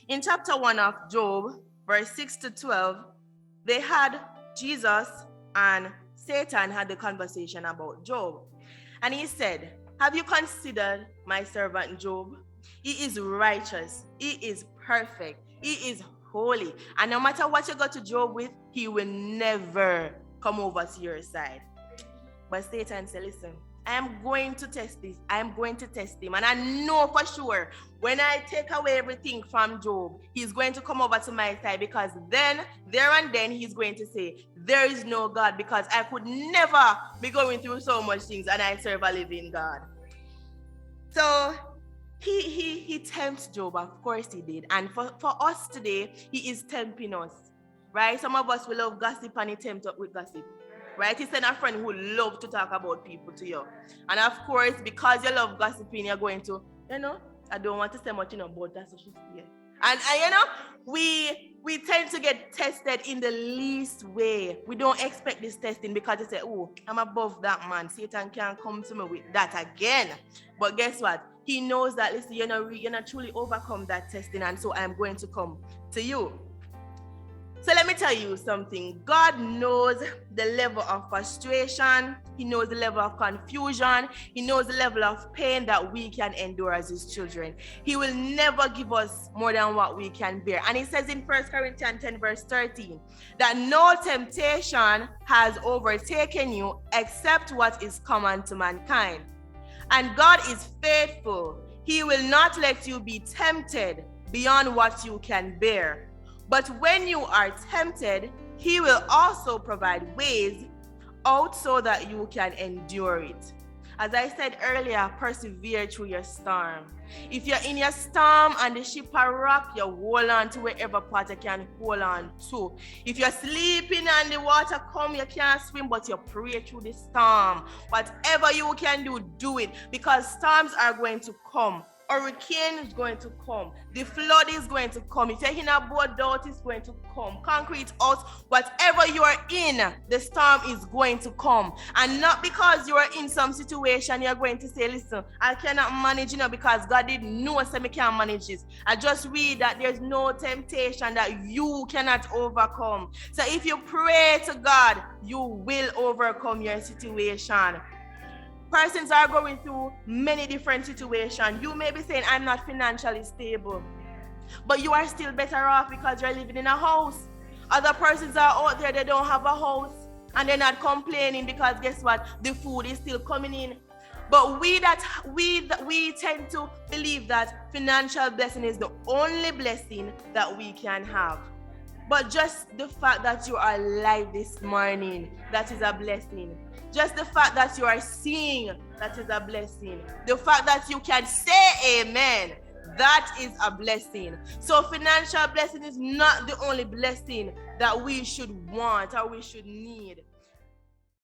In chapter 1 of Job, verse 6 to 12, they had Jesus and Satan had the conversation about Job. And he said, have you considered my servant Job? He is righteous. He is perfect. He is holy. And no matter what you go to Job with, he will never come over to your side. But Satan said, listen, I am going to test this. I am going to test him. And I know for sure when I take away everything from Job, he's going to come over to my side, because then, there and then, he's going to say, there is no God, because I could never be going through so much things and I serve a living God. So he tempts Job. Of course he did. And for us today, he is tempting us, right? Some of us will love gossip and he tempts us with gossip. Right? He sent a friend who loves to talk about people to you. And of course, because you love gossiping, you're going to, I don't want to say much, but that's what she said. And we tend to get tested in the least way. We don't expect this testing because you say, oh, I'm above that man. Satan can't come to me with that again. But guess what? He knows that, listen, you're not truly overcome that testing, and so I'm going to come to you. So let me tell you something. God knows the level of frustration. He knows the level of confusion. He knows the level of pain that we can endure as his children. He will never give us more than what we can bear. And he says in 1 Corinthians 10 verse 13, that no temptation has overtaken you except what is common to mankind. And God is faithful. He will not let you be tempted beyond what you can bear. But when you are tempted, he will also provide ways out so that you can endure it. As I said earlier, persevere through your storm. If you're in your storm and the ship are rocked, you hold on to wherever part you can hold on to. If you're sleeping and the water come, you can't swim, but you pray through the storm. Whatever you can do, do it, because storms are going to come. Hurricane is going to come. The flood is going to come. If you're in a boat, doubt is going to come. Concrete house, whatever you are in, the storm is going to come. And not because you are in some situation, you're going to say, listen, I cannot manage, because God didn't know so I can't manage this. I just read that there's no temptation that you cannot overcome. So if you pray to God, you will overcome your situation. Persons are going through many different situations. You may be saying, I'm not financially stable, but you are still better off because you're living in a house. Other persons are out there, they don't have a house, and they're not complaining because guess what? The food is still coming in. But we tend to believe that financial blessing is the only blessing that we can have. But just the fact that you are alive this morning, that is a blessing. Just the fact that you are seeing, that is a blessing. The fact that you can say amen, that is a blessing. So financial blessing is not the only blessing that we should want or we should need.